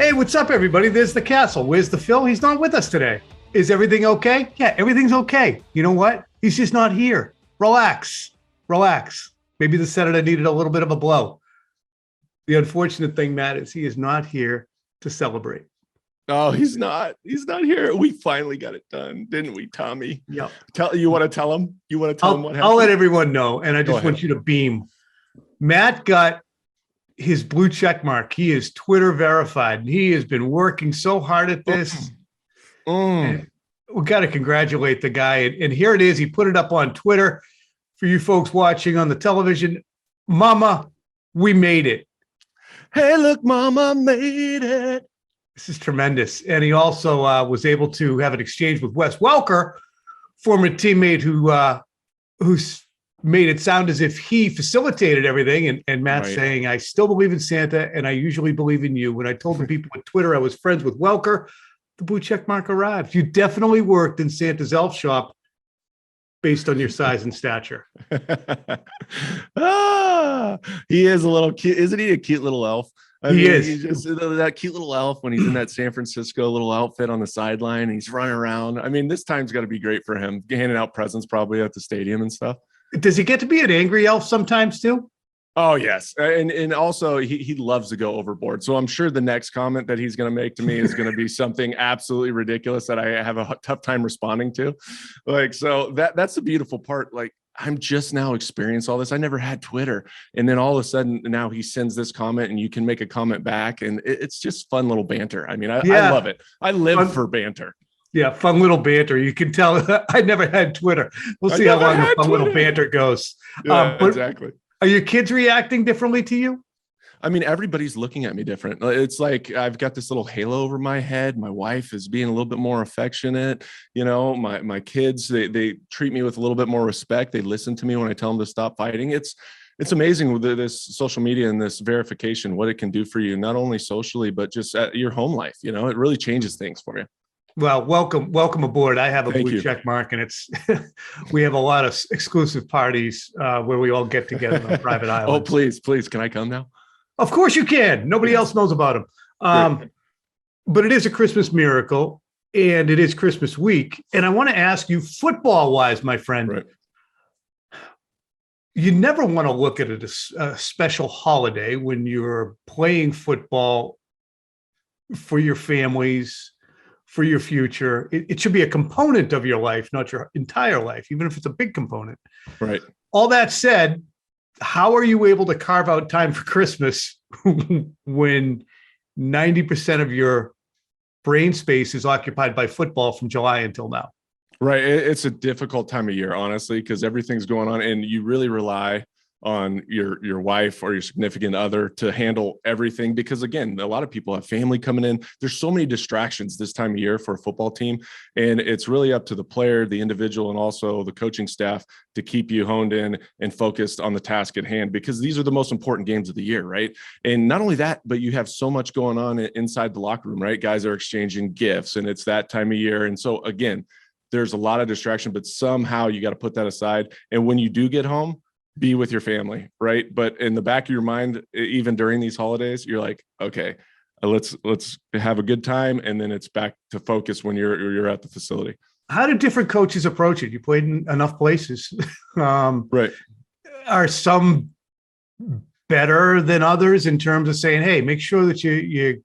Hey, what's up, everybody? There's the Castle. Where's the Phil? He's not with us today. Is everything okay? Yeah, everything's okay. You know what? He's just not here. Relax. Maybe the senator needed a little bit of a blow. The unfortunate thing, Matt, is he is not here to celebrate. Oh, he's not. He's not here. We finally got it done, didn't we, Tommy? Yeah. You want to tell him? You want to tell him what happened? I'll let everyone know, and I just want you to beam. Matt got his blue check mark. He is Twitter verified, and he has been working so hard at this. And we got to congratulate the guy. And here it is. He put it up on Twitter for you folks watching on the television. Mama, we made it. Hey, look, Mama made it. This is tremendous. And he also was able to have an exchange with Wes Welker, former teammate who's made it sound as if he facilitated everything. And Matt's saying, I still believe in Santa, and I usually believe in you. When I told the people on Twitter I was friends with Welker, the blue check mark arrived. You definitely worked in Santa's elf shop based on your size and stature. He is a little cute. Isn't he a cute little elf? He is. He's just that cute little elf when he's in that San Francisco little outfit on the sideline. And he's running around. I mean, this time's got to be great for him, handing out presents probably at the stadium and stuff. Does he get to be an angry elf sometimes too? Oh, yes. And also he loves to go overboard. So I'm sure the next comment that he's going to make to me is going to be something absolutely ridiculous that I have a tough time responding to. So that's the beautiful part. Like, I'm just now experiencing all this. I never had Twitter. And then all of a sudden now he sends this comment and you can make a comment back. And it's just fun little banter. I mean, I love it. I live for banter. Yeah, fun little banter. You can tell I never had Twitter. We'll see how long the fun little banter goes. Yeah, exactly. Are your kids reacting differently to you? I mean, everybody's looking at me different. It's like I've got this little halo over my head. My wife is being a little bit more affectionate. You know, my kids, they treat me with a little bit more respect. They listen to me when I tell them to stop fighting. It's amazing with this social media and this verification, what it can do for you, not only socially, but just at your home life. You know, it really changes things for you. Well, welcome aboard. I have a blue check mark, and it's we have a lot of exclusive parties where we all get together on private islands. Oh, please, can I come now? Of course you can. Nobody else knows about them. But it is a Christmas miracle, and it is Christmas week. And I want to ask you, football-wise, my friend, you never want to look at it as a special holiday when you're playing football for your families, for your future. It should be a component of your life, not your entire life, even if it's a big component. Right. All that said, how are you able to carve out time for Christmas when 90% of your brain space is occupied by football from July until now? Right. It's a difficult time of year, honestly, because everything's going on and you really rely on your wife or your significant other to handle everything. Because again, a lot of people have family coming in. There's so many distractions this time of year for a football team. And it's really up to the player, the individual, and also the coaching staff to keep you honed in and focused on the task at hand, because these are the most important games of the year. Right. And not only that, but you have so much going on inside the locker room, right? Guys are exchanging gifts and it's that time of year. And so again, there's a lot of distraction, but somehow you got to put that aside. And when you do get home, be with your family, right? But in the back of your mind, even during these holidays, you're like, okay, let's have a good time, and then it's back to focus when you're at the facility. How do different coaches approach it? You played in enough places, right? Are some better than others in terms of saying, "Hey, make sure that you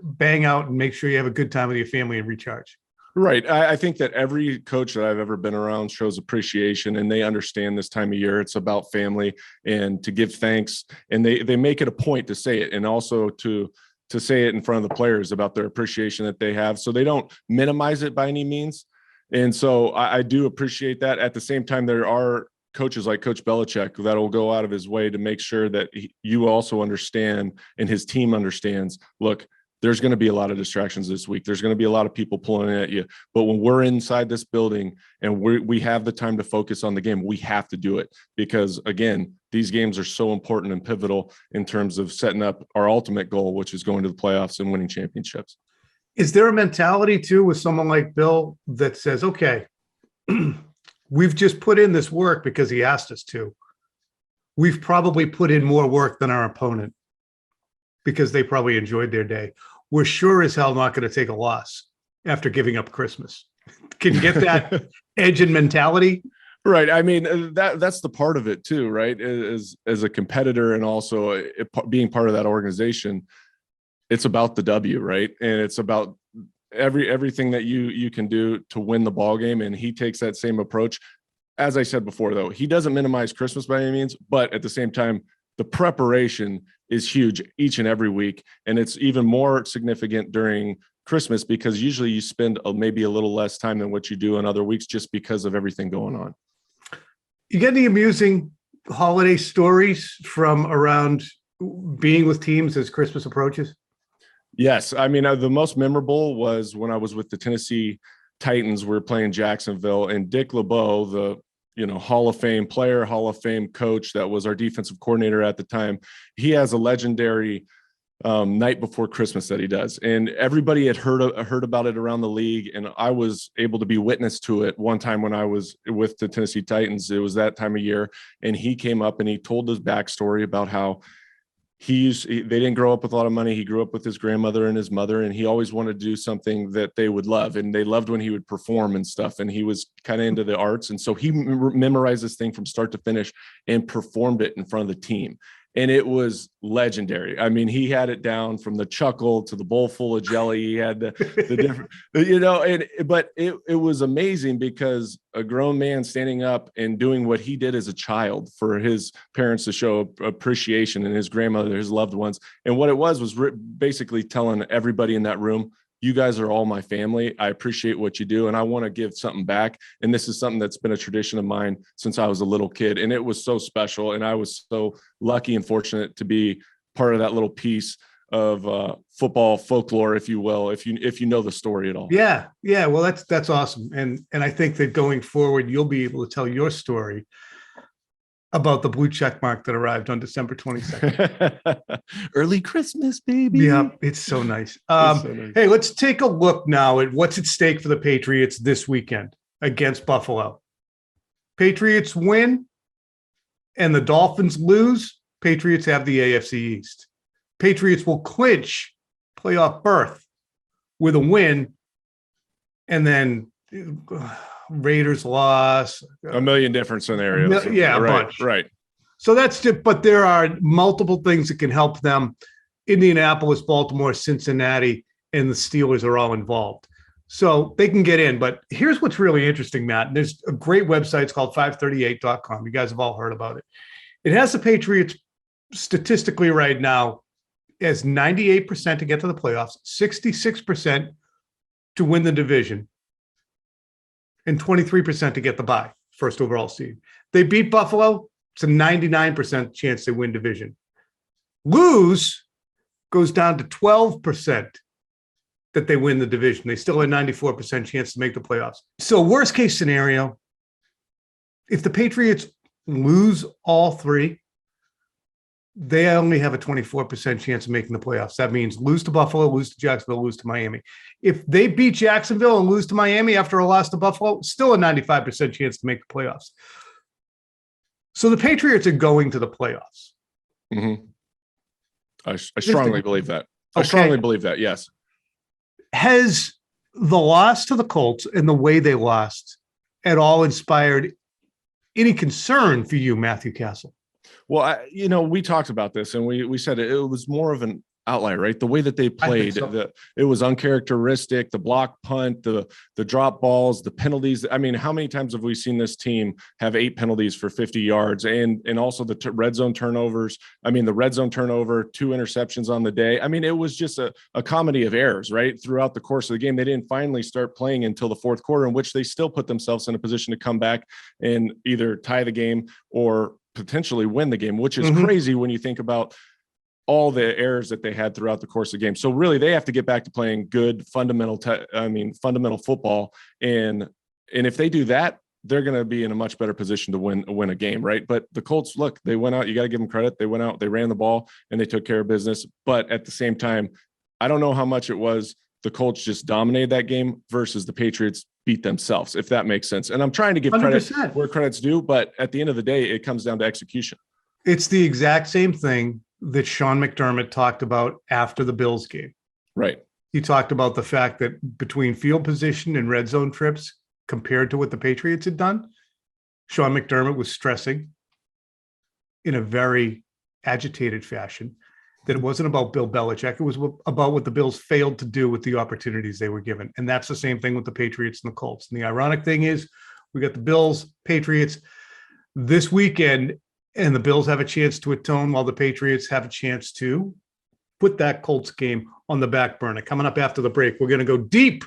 bang out and make sure you have a good time with your family and recharge"? Right. I think that every coach that I've ever been around shows appreciation, and they understand this time of year. It's about family and to give thanks. And they make it a point to say it, and also to say it in front of the players about their appreciation that they have. So they don't minimize it by any means. And so I do appreciate that. At the same time, there are coaches like Coach Belichick that will go out of his way to make sure that you also understand and his team understands, look, there's going to be a lot of distractions this week. There's going to be a lot of people pulling at you. But when we're inside this building and we have the time to focus on the game, we have to do it. Because, again, these games are so important and pivotal in terms of setting up our ultimate goal, which is going to the playoffs and winning championships. Is there a mentality, too, with someone like Bill that says, okay, we've just put in this work because he asked us to. We've probably put in more work than our opponent because they probably enjoyed their day. we're sure as hell not going to take a loss after giving up Christmas. Can you get that edge and mentality? Right. I mean, that's the part of it too, right? As a competitor and also being part of that organization, it's about the W, right? And it's about everything that you can do to win the ball game. And he takes that same approach. As I said before, though, he doesn't minimize Christmas by any means, but at the same time, the preparation is huge each and every week. And it's even more significant during Christmas because usually you spend maybe a little less time than what you do in other weeks just because of everything going on. You get any amusing holiday stories from around being with teams as Christmas approaches? Yes. I mean, the most memorable was when I was with the Tennessee Titans. We were playing Jacksonville, and Dick LeBeau, the Hall of Fame player, Hall of Fame coach that was our defensive coordinator at the time, he has a legendary night before Christmas that he does. And everybody had heard about it around the league. And I was able to be witness to it one time when I was with the Tennessee Titans. It was that time of year. And he came up and he told his backstory about how they didn't grow up with a lot of money. He grew up with his grandmother and his mother, and he always wanted to do something that they would love. And they loved when he would perform and stuff. And he was kind of into the arts. And so he memorized this thing from start to finish and performed it in front of the team. And it was legendary. I mean, he had it down from the chuckle to the bowl full of jelly. He had the different, but it was amazing because a grown man standing up and doing what he did as a child for his parents to show appreciation, and his grandmother, his loved ones. And what it was basically telling everybody in that room, you guys are all my family. I appreciate what you do, and I want to give something back. And this is something that's been a tradition of mine since I was a little kid. And it was so special. And I was so lucky and fortunate to be part of that little piece of football folklore, if you will, if you know the story at all. Yeah. Well, that's awesome. And I think that going forward, you'll be able to tell your story about the blue check mark that arrived on December 22nd. Early Christmas, baby. Yeah, it's so nice. Hey, let's take a look now at what's at stake for the Patriots this weekend against Buffalo. Patriots win and the Dolphins lose. Patriots have the AFC East. Patriots will clinch playoff berth with a win, and then Raiders loss. A million different scenarios. Yeah, a bunch. Right. So that's it. But there are multiple things that can help them. Indianapolis, Baltimore, Cincinnati, and the Steelers are all involved. So they can get in. But here's what's really interesting, Matt. There's a great website. It's called 538.com. You guys have all heard about it. It has the Patriots statistically right now as 98% to get to the playoffs, 66% to win the division, and 23% to get the bye, first overall seed. They beat Buffalo. It's a 99% chance they win division. Lose goes down to 12% that they win the division. They still have a 94% chance to make the playoffs. So worst case scenario, if the Patriots lose all three, they only have a 24% chance of making the playoffs. That means lose to Buffalo, lose to Jacksonville, lose to Miami. If they beat Jacksonville and lose to Miami after a loss to Buffalo, still a 95% chance to make the playoffs. So the Patriots are going to the playoffs. Mm-hmm. I strongly believe that. I strongly believe that, yes. Has the loss to the Colts and the way they lost at all inspired any concern for you, Matthew Cassel? Well, we talked about this, and we said it was more of an outlier, right? The way that they played, so. It was uncharacteristic. The block punt, the drop balls, the penalties. I mean, how many times have we seen this team have 8 penalties for 50 yards, and also the red zone turnovers? I mean, the red zone turnover, 2 interceptions on the day. I mean, it was just a comedy of errors, right? Throughout the course of the game, they didn't finally start playing until the fourth quarter, in which they still put themselves in a position to come back and either tie the game or potentially win the game, which is crazy when you think about all the errors that they had throughout the course of the game. So really they have to get back to playing good fundamental football. And if they do that, they're going to be in a much better position to win a game. Right. But the Colts, look, they went out, you got to give them credit. They went out, they ran the ball, and they took care of business. But at the same time, I don't know how much it was the Colts just dominated that game versus the Patriots beat themselves, if that makes sense. And I'm trying to give 100%. Credit where credit's due, but at the end of the day, it comes down to execution. It's the exact same thing that Sean McDermott talked about after the Bills game. Right. He talked about the fact that between field position and red zone trips compared to what the Patriots had done, Sean McDermott was stressing in a very agitated fashion that it wasn't about Bill Belichick. It was about what the Bills failed to do with the opportunities they were given. And that's the same thing with the Patriots and the Colts. And the ironic thing is we got the Bills, Patriots this weekend, and the Bills have a chance to atone while the Patriots have a chance to put that Colts game on the back burner. Coming up after the break, we're going to go deep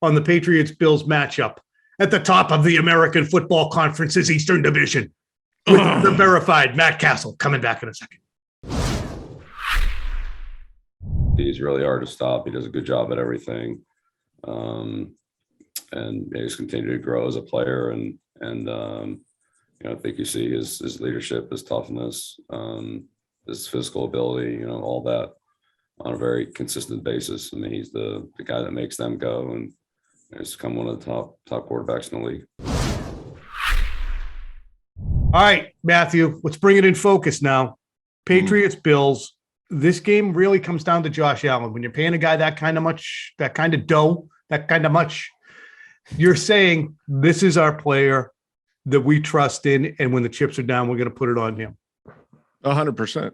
on the Patriots-Bills matchup at the top of the American Football Conference's Eastern Division with the verified Matt Cassel coming back in a second. He's really hard to stop. He does a good job at everything. And he's continued to grow as a player. And I think you see his leadership, his toughness, his physical ability, all that on a very consistent basis. I mean, he's the guy that makes them go, and he's become one of the top quarterbacks in the league. All right, Matthew, let's bring it in focus now. Patriots-Bills. This game really comes down to Josh Allen. When you're paying a guy that kind of much, that kind of dough, that kind of much, you're saying this is our player that we trust in, and when the chips are down, we're going to put it on him. 100%.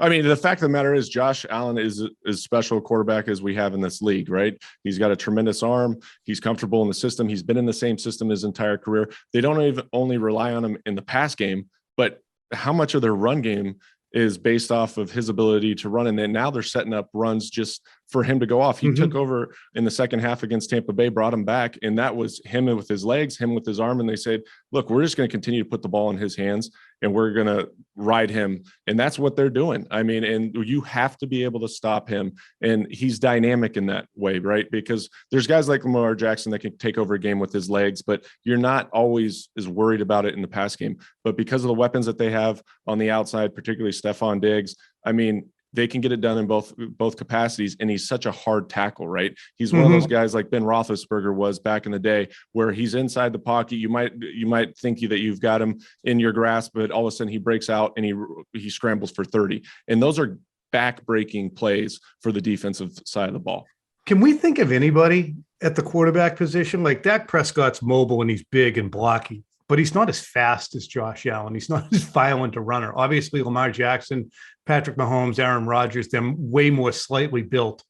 I mean, the fact of the matter is Josh Allen is as special a quarterback as we have in this league, right? He's got a tremendous arm. He's comfortable in the system. He's been in the same system his entire career. They don't even only rely on him in the pass game, but how much of their run game is based off of his ability to run. And then now they're setting up runs just for him to go off. He took over in the second half against Tampa Bay, brought him back. And that was him with his legs, him with his arm. And they said, look, we're just going to continue to put the ball in his hands and we're going to ride him. And that's what they're doing. I mean, and you have to be able to stop him. And he's dynamic in that way, right? Because there's guys like Lamar Jackson that can take over a game with his legs, but you're not always as worried about it in the pass game. But because of the weapons that they have on the outside, particularly Stephon Diggs, I mean, they can get it done in both capacities. And he's such a hard tackle, right? He's one of those guys like Ben Roethlisberger was back in the day, where he's inside the pocket. You might think that you've got him in your grasp, but all of a sudden he breaks out and he scrambles for 30. And those are back-breaking plays for the defensive side of the ball. Can we think of anybody at the quarterback position? Like Dak Prescott's mobile and he's big and blocky, but he's not as fast as Josh Allen. He's not as violent a runner. Obviously, Lamar Jackson, Patrick Mahomes, Aaron Rodgers, they're way more slightly built.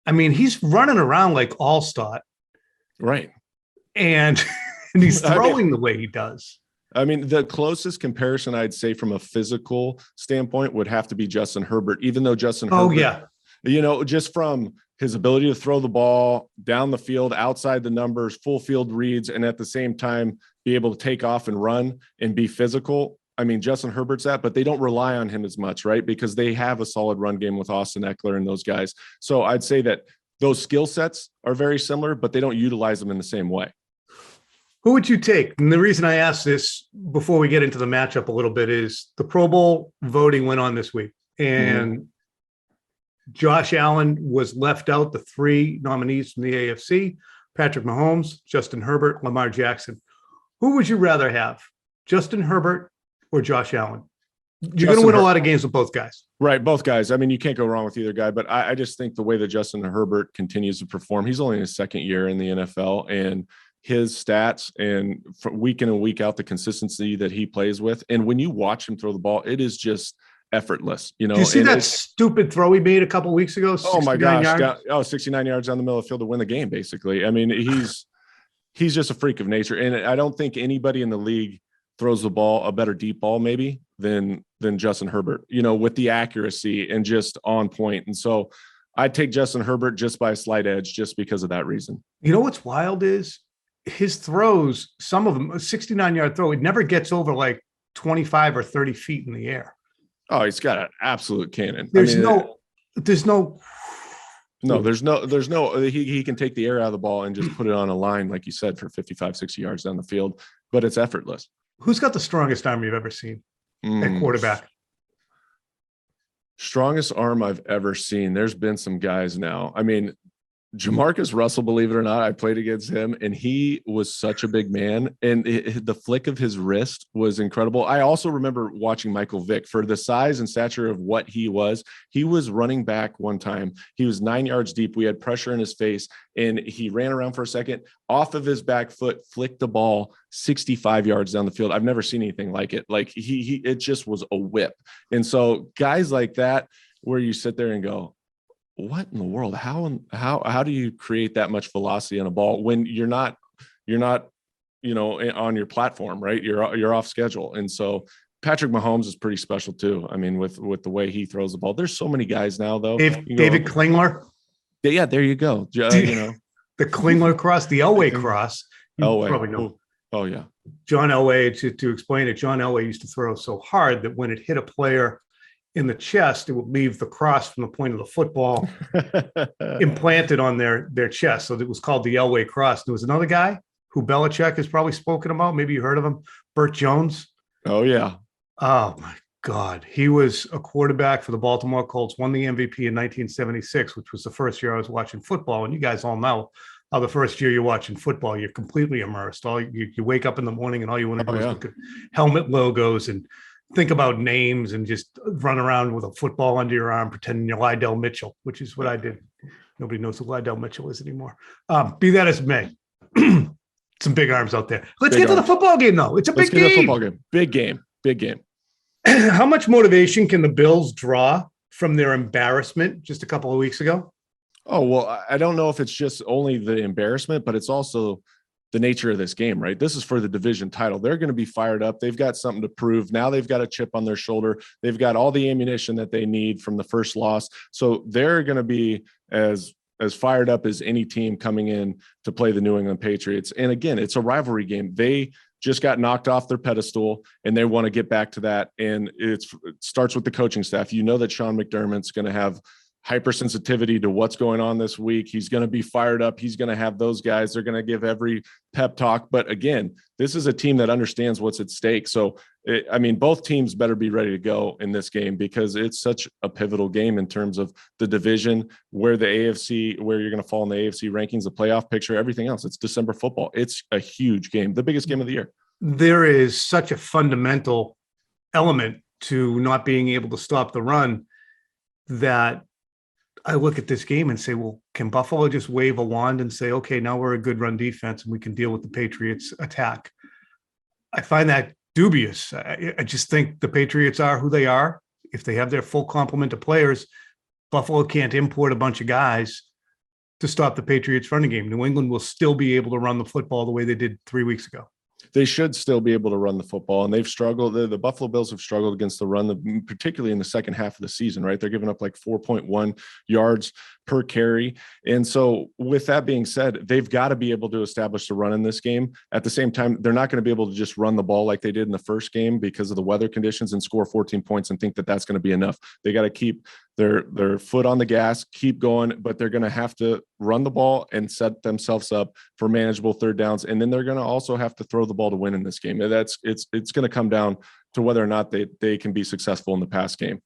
I mean, he's running around like All-Star. Right. And he's throwing the way he does. I mean, the closest comparison I'd say from a physical standpoint would have to be Justin Herbert, even though Justin Herbert, just from his ability to throw the ball down the field, outside the numbers, full field reads, and at the same time be able to take off and run and be physical. I mean, Justin Herbert's that, but they don't rely on him as much, right? Because they have a solid run game with Austin Eckler and those guys. So I'd say that those skill sets are very similar, but they don't utilize them in the same way. Who would you take? And the reason I ask this before we get into the matchup a little bit is the Pro Bowl voting went on this week, and Josh Allen was left out, the three nominees from the AFC, Patrick Mahomes, Justin Herbert, Lamar Jackson. Who would you rather have, Justin Herbert or Josh Allen? You're going to win a lot of games with both guys. Right, both guys. I mean, you can't go wrong with either guy, but I just think the way that Justin Herbert continues to perform, he's only in his second year in the NFL, and his stats and week in and week out, the consistency that he plays with. And when you watch him throw the ball, it is just effortless. Did you see that stupid throw he made a couple of weeks ago? Oh my gosh. 69 yards down the middle of the field to win the game, basically. I mean, he's just a freak of nature. And I don't think anybody in the league throws the ball a better deep ball maybe than Justin Herbert, with the accuracy and just on point. And so I'd take Justin Herbert just by a slight edge, just because of that reason. You know what's wild is his throws, some of them, a 69-yard throw, it never ggets over like 25 or 30 feet in the air. Oh, he's got an absolute cannon. He can take the air out of the ball and just put it on a line, like you said, for 55, 60 yards down the field, but it's effortless. Who's got the strongest arm you've ever seen at quarterback? Strongest arm I've ever seen. There's been some guys now. I mean, Jamarcus Russell, believe it or not, I played against him, and he was such a big man, and the flick of his wrist was incredible. I also remember watching Michael Vick for the size and stature of what he was. He was running back one time. He was 9 yards deep. We had pressure in his face, and he ran around for a second, off of his back foot, flicked the ball 65 yards down the field. I've never seen anything like it. Like it just was a whip. And so guys like that, where you sit there and go, what in the world? How do you create that much velocity on a ball when you're not, on your platform, right? You're off schedule. And so Patrick Mahomes is pretty special too. I mean, with the way he throws the ball. There's so many guys now, though. David Klingler. Yeah, there you go. The Klingler cross, the Elway cross. Elway. Probably know. Oh yeah. John Elway. To explain it, John Elway used to throw so hard that when it hit a player in the chest, it would leave the cross from the point of the football implanted on their chest. So it was called the Elway cross. There was another guy who Belichick has probably spoken about. Maybe you heard of him, Burt Jones. Oh yeah. Oh my God. He was a quarterback for the Baltimore Colts, won the MVP in 1976, which was the first year I was watching football. And you guys all know how the first year you're watching football, you're completely immersed. You wake up in the morning and all you want to do is look at helmet logos and think about names and just run around with a football under your arm, pretending you're Lydell Mitchell, which is what I did. Nobody knows who Lydell Mitchell is anymore. Be that as it may. Some big arms out there. Let's get to the football game, though. It's a big game. Football game. Big game. Big game. How much motivation can the Bills draw from their embarrassment just a couple of weeks ago? Oh, well, I don't know if it's just only the embarrassment, but it's also the nature of this game, right? This is for the division title. They're going to be fired up. They've got something to prove. Now they've got a chip on their shoulder. They've got all the ammunition that they need from the first loss. So they're going to be as fired up as any team coming in to play the New England Patriots. And again, it's a rivalry game. They just got knocked off their pedestal and they want to get back to that. And it starts with the coaching staff. You know that Sean McDermott's going to have hypersensitivity to what's going on this week. He's going to be fired up. He's going to have those guys. They're going to give every pep talk. But again, this is a team that understands what's at stake. So, both teams better be ready to go in this game because it's such a pivotal game in terms of the division, where you're going to fall in the AFC rankings, the playoff picture, everything else. It's December football. It's a huge game, the biggest game of the year. There is such a fundamental element to not being able to stop the run that I look at this game and say, well, can Buffalo just wave a wand and say, okay, now we're a good run defense and we can deal with the Patriots attack? I find that dubious. I just think the Patriots are who they are. If they have their full complement of players, Buffalo can't import a bunch of guys to stop the Patriots running game. New England will still be able to run the football the way they did 3 weeks ago. They should still be able to run the football, and they've struggled. The Buffalo Bills have struggled against the run, particularly in the second half of the season, right? They're giving up like 4.1 yards per carry. And so with that being said, they've got to be able to establish the run in this game. At the same time, they're not going to be able to just run the ball like they did in the first game because of the weather conditions and score 14 points and think that that's going to be enough. They got to keep their foot on the gas, keep going, but they're going to have to run the ball and set themselves up for manageable third downs. And then they're going to also have to throw the ball to win in this game. It's going to come down to whether or not they can be successful in the pass game.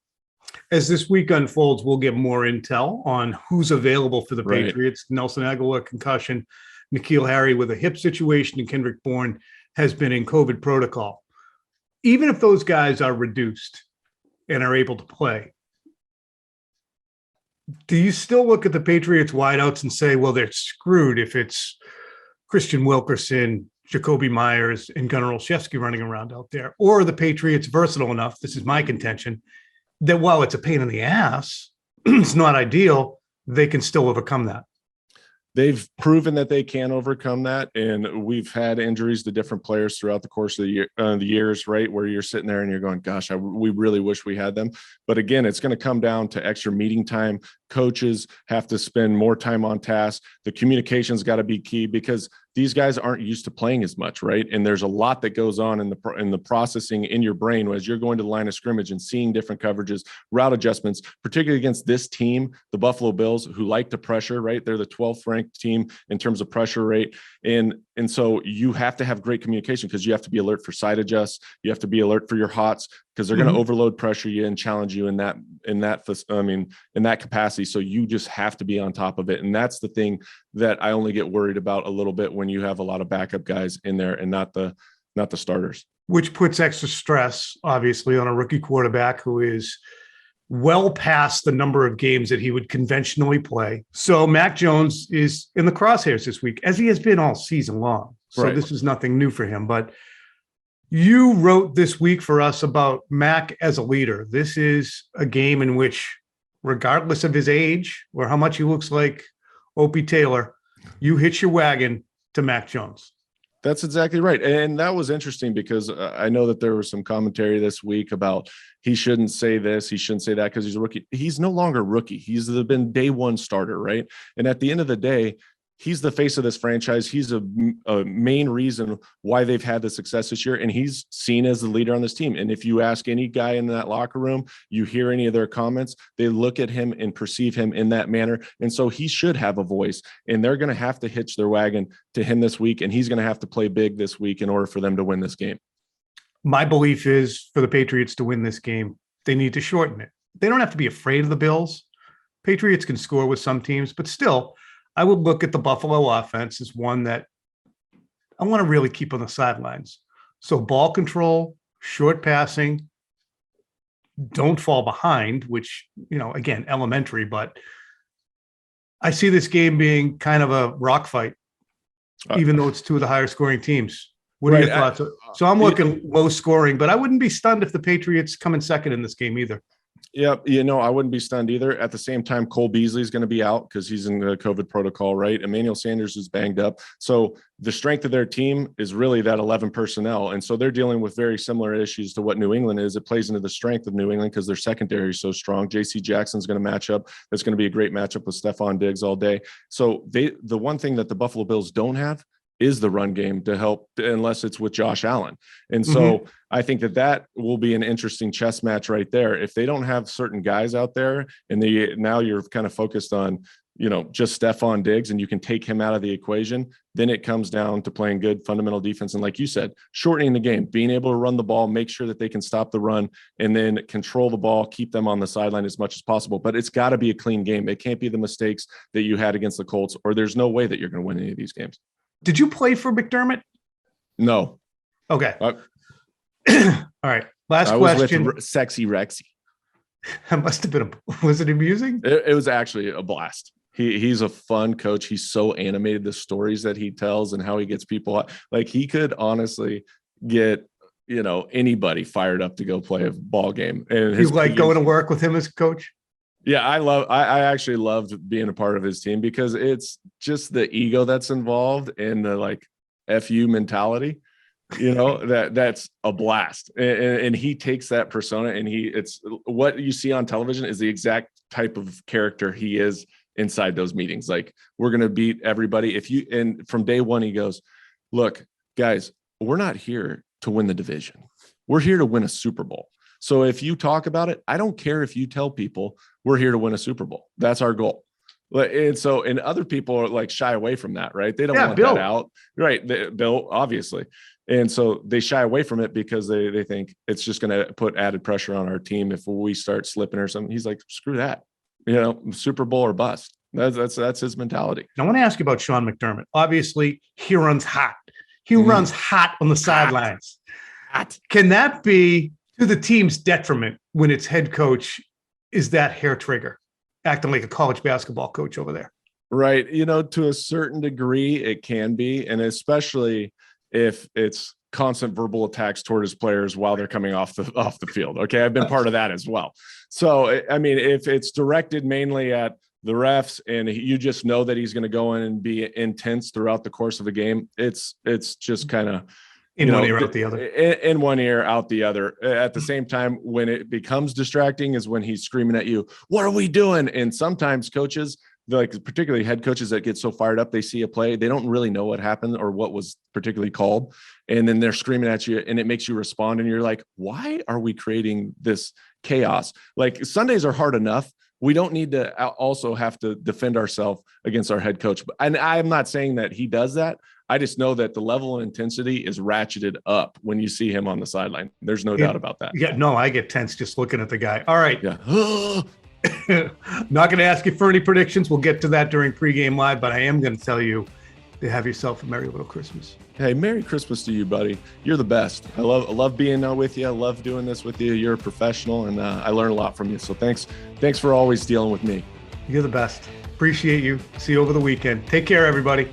As this week unfolds, we'll get more intel on who's available for the Patriots. Nelson Agholor concussion, N'Keal Harry with a hip situation, and Kendrick Bourne has been in COVID protocol. Even if those guys are reduced and are able to play, do you still look at the Patriots wideouts and say, well, they're screwed if it's Christian Wilkerson, Jacoby Myers, and Gunnar Olszewski running around out there? Or are the Patriots versatile enough, this is my contention, that while it's a pain in the ass, it's not ideal, they can still overcome that? They've proven that they can overcome that, and we've had injuries to different players throughout the course of the years, right, where you're sitting there and you're going, gosh, we really wish we had them. But again, it's going to come down to extra meeting time. Coaches have to spend more time on task. The communication's got to be key because these guys aren't used to playing as much, right? And there's a lot that goes on in the processing in your brain as you're going to the line of scrimmage and seeing different coverages, route adjustments, particularly against this team, the Buffalo Bills, who like to pressure, right? They're the 12th ranked team in terms of pressure rate. And And so you have to have great communication because you have to be alert for side adjusts. You have to be alert for your hots because they're going to overload pressure you and challenge you in that capacity. So you just have to be on top of it. And that's the thing that I only get worried about a little bit when you have a lot of backup guys in there and not the starters. Which puts extra stress, obviously, on a rookie quarterback who is well past the number of games that he would conventionally play. So Mac Jones is in the crosshairs this week, as he has been all season long. So This is nothing new for him. But you wrote this week for us about Mac as a leader. This is a game in which, regardless of his age or how much he looks like Opie Taylor, you hitch your wagon to Mac Jones. That's exactly right. And that was interesting because I know that there was some commentary this week about he shouldn't say this, he shouldn't say that because he's a rookie. He's no longer a rookie. He's been day one starter, right? And at the end of the day, he's the face of this franchise. He's a main reason why they've had the success this year. And he's seen as the leader on this team. And if you ask any guy in that locker room, you hear any of their comments, they look at him and perceive him in that manner. And so he should have a voice, and they're going to have to hitch their wagon to him this week. And he's going to have to play big this week in order for them to win this game. My belief is for the Patriots to win this game, they need to shorten it. They don't have to be afraid of the Bills. Patriots can score with some teams, but still, I would look at the Buffalo offense as one that I want to really keep on the sidelines. So ball control, short passing, don't fall behind, which, again, elementary, but I see this game being kind of a rock fight, even though it's two of the higher scoring teams. What are your thoughts? So I'm looking low scoring, but I wouldn't be stunned if the Patriots come in second in this game either. Yeah, I wouldn't be stunned either. At the same time, Cole Beasley is going to be out because he's in the COVID protocol, right? Emmanuel Sanders is banged up. So the strength of their team is really that 11 personnel. And so they're dealing with very similar issues to what New England is. It plays into the strength of New England because their secondary is so strong. J.C. Jackson's going to match up. That's going to be a great matchup with Stephon Diggs all day. So the one thing that the Buffalo Bills don't have is the run game to help, unless it's with Josh Allen. And so I think that will be an interesting chess match right there. If they don't have certain guys out there and now you're kind of focused on, just Stephon Diggs and you can take him out of the equation, then it comes down to playing good fundamental defense. And like you said, shortening the game, being able to run the ball, make sure that they can stop the run and then control the ball, keep them on the sideline as much as possible. But it's got to be a clean game. It can't be the mistakes that you had against the Colts, or there's no way that you're going to win any of these games. Did you play for McDermott? No. Okay. All right. Last I question. Was with Sexy Rexy. That must have been was it amusing? It was actually a blast. He's a fun coach. He's so animated, the stories that he tells and how he gets people like he could honestly get, anybody fired up to go play a ball game. And you like going to work with him as a coach? Yeah, I actually loved being a part of his team because it's just the ego that's involved and the FU mentality, that's a blast. And he takes that persona and it's what you see on television is the exact type of character he is inside those meetings. Like, we're going to beat everybody. And from day one, he goes, look, guys, we're not here to win the division. We're here to win a Super Bowl. So if you talk about it, I don't care if you tell people we're here to win a Super Bowl. That's our goal. And other people are shy away from that, right? They don't want Bill. that out. Right. Bill, obviously. And so they shy away from it because they think it's just going to put added pressure on our team if we start slipping or something. He's like, screw that, Super Bowl or bust. That's his mentality. I want to ask you about Sean McDermott. Obviously, he runs hot. He runs hot on the sidelines. Hot. Can that be to the team's detriment when its head coach is that hair trigger, acting like a college basketball coach over there? Right. To a certain degree, it can be. And especially if it's constant verbal attacks toward his players while they're coming off the field. Okay. I've been part of that as well. So, I mean, if it's directed mainly at the refs and you just know that he's going to go in and be intense throughout the course of the game, it's just kind of, in one ear, out the other. In one ear, out the other. At the same time, when it becomes distracting is when he's screaming at you, what are we doing? And sometimes coaches, particularly head coaches that get so fired up, they see a play, they don't really know what happened or what was particularly called. And then they're screaming at you and it makes you respond. And you're like, why are we creating this chaos? Sundays are hard enough. We don't need to also have to defend ourselves against our head coach. And I'm not saying that he does that. I just know that the level of intensity is ratcheted up when you see him on the sideline. There's no doubt about that. Yeah, no, I get tense just looking at the guy. All right. Yeah. Not going to ask you for any predictions. We'll get to that during pregame live, but I am going to tell you to have yourself a merry little Christmas. Hey, Merry Christmas to you, buddy. You're the best. I love being with you. I love doing this with you. You're a professional, and I learn a lot from you. So thanks for always dealing with me. You're the best. Appreciate you. See you over the weekend. Take care, everybody.